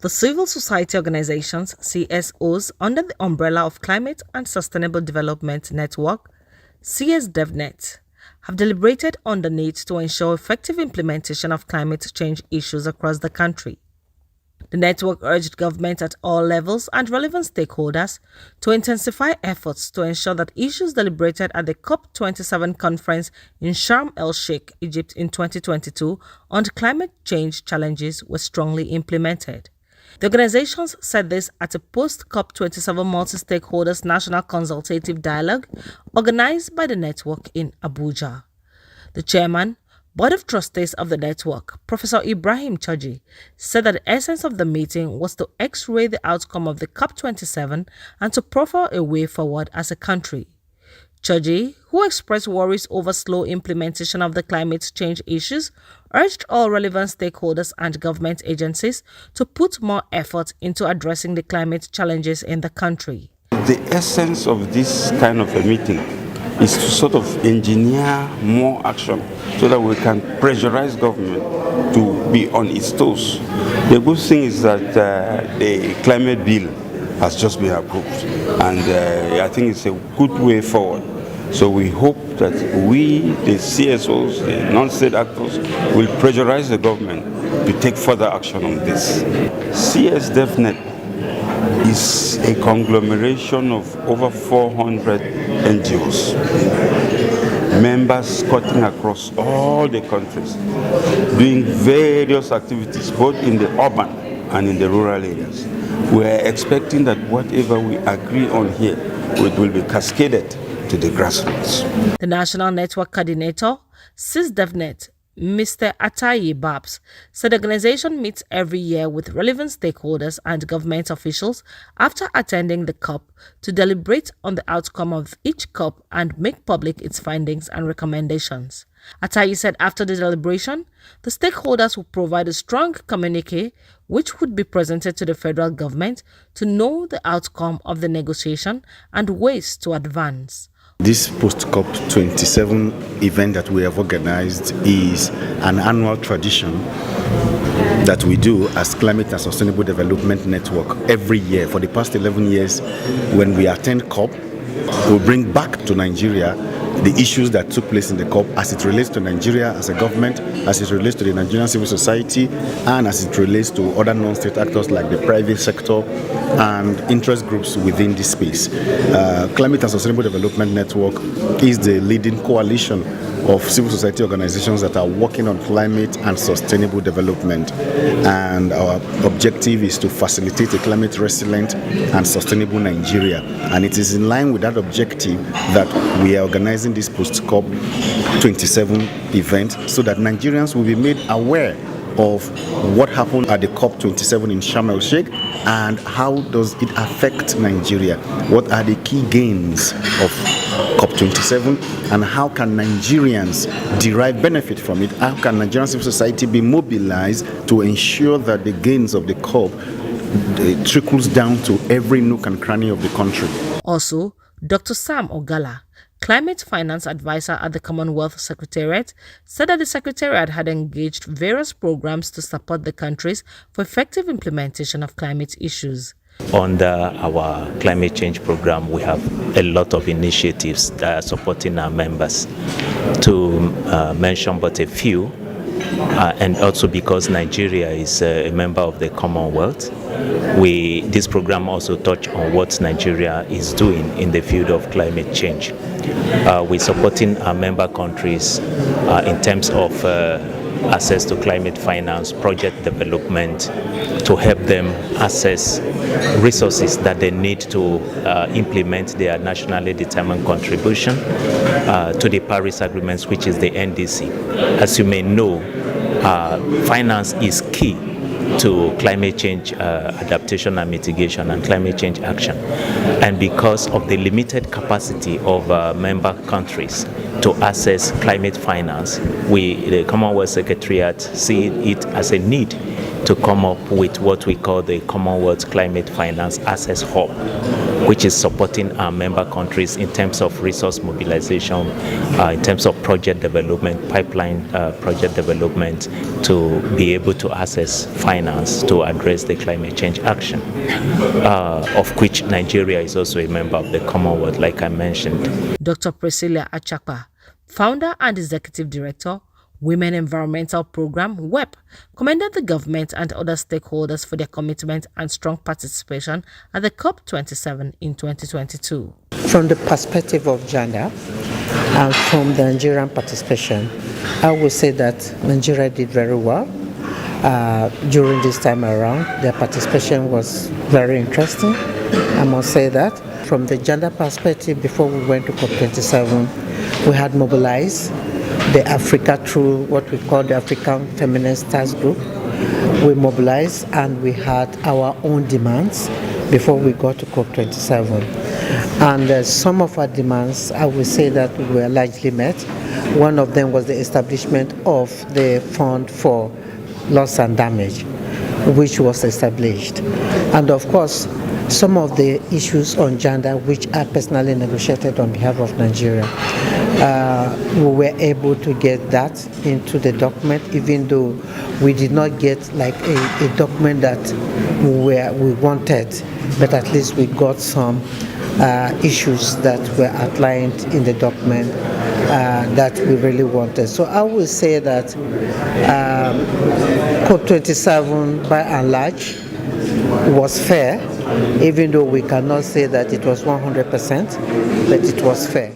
The civil society organizations, CSOs, under the umbrella of Climate and Sustainable Development Network, CSDevNet, have deliberated on the need to ensure effective implementation of climate change issues across the country. The network urged government at all levels and relevant stakeholders to intensify efforts to ensure that issues deliberated at the COP27 conference in Sharm el-Sheikh, Egypt in 2022 on climate change challenges were strongly implemented. The organizations said this at a post-COP27 multi-stakeholders national consultative dialogue organized by the network in Abuja. The chairman, Board of Trustees of the network, Professor Ibrahim Chaji, said that the essence of the meeting was to x-ray the outcome of the COP27 and to profile a way forward as a country. Chaji, who expressed worries over slow implementation of the climate change issues, urged all relevant stakeholders and government agencies to put more effort into addressing the climate challenges in the country. The essence of this kind of a meeting is to sort of engineer more action so that we can pressurize government to be on its toes. The good thing is that the climate bill has just been approved, and I think it's a good way forward. So we hope that we, the CSOs, the non-state actors, will pressurize the government to take further action on this. CSDevNet is a conglomeration of over 400 NGOs, members cutting across all the countries, doing various activities both in the urban and in the rural areas. We are expecting that whatever we agree on here, it will be cascaded to the grassroots. The National Network Coordinator, CSDevNet, Mr. Atayi Babs, said the organization meets every year with relevant stakeholders and government officials after attending the COP to deliberate on the outcome of each COP and make public its findings and recommendations. Atayi said after the deliberation, the stakeholders will provide a strong communique which would be presented to the federal government to know the outcome of the negotiation and ways to advance. This post-COP27 event that we have organized is an annual tradition that we do as Climate and Sustainable Development Network every year. For the past 11 years, when we attend COP, we bring back to Nigeria the issues that took place in the COP as it relates to Nigeria as a government, as it relates to the Nigerian civil society, and as it relates to other non-state actors like the private sector and interest groups within this space. Climate and Sustainable Development Network is the leading coalition of civil society organizations that are working on climate and sustainable development. And our objective is to facilitate a climate resilient and sustainable Nigeria. And it is in line with that objective that we are organizing this post-COP27 event so that Nigerians will be made aware of what happened at the COP27 in Sharm el-Sheikh and how does it affect Nigeria. What are the key gains of COP27 and how can Nigerians derive benefit from it? How can Nigerian civil society be mobilized to ensure that the gains of the COP trickles down to every nook and cranny of the country? Also, Dr. Sam Ogala, Climate Finance Advisor at the Commonwealth Secretariat, said that the Secretariat had engaged various programs to support the countries for effective implementation of climate issues. Under our climate change program, we have a lot of initiatives that are supporting our members. To mention but a few, and also because Nigeria is a member of the Commonwealth, this program also touch on what Nigeria is doing in the field of climate change. We're supporting our member countries in terms of access to climate finance, project development, to help them access resources that they need to implement their nationally determined contribution to the Paris Agreement, which is the NDC. As you may know, finance is key to climate change adaptation and mitigation and climate change action. And because of the limited capacity of member countries to access climate finance, the Commonwealth Secretariat see it as a need to come up with what we call the Commonwealth Climate Finance Access Hub, which is supporting our member countries in terms of resource mobilization, in terms of project development, pipeline project development, to be able to access finance to address the climate change action, of which Nigeria is also a member of the Commonwealth, like I mentioned. Dr. Priscilla Achakpa, founder and executive director, Women Environmental Program, WEP, commended the government and other stakeholders for their commitment and strong participation at the COP27 in 2022. From the perspective of gender and from the Nigerian participation, I would say that Nigeria did very well during this time around. Their participation was very interesting, I must say that. From the gender perspective, before we went to COP27, we had mobilized the Africa through what we call the African Feminist Task Group. We mobilized and we had our own demands before we got to COP27. And some of our demands, I would say that were largely met. One of them was the establishment of the Fund for Loss and Damage, which was established. And of course, some of the issues on gender, which I personally negotiated on behalf of Nigeria, we were able to get that into the document, even though we did not get like a document that we wanted, but at least we got some issues that were outlined in the document that we really wanted. So I would say that COP27 by and large was fair, even though we cannot say that it was 100%, but it was fair.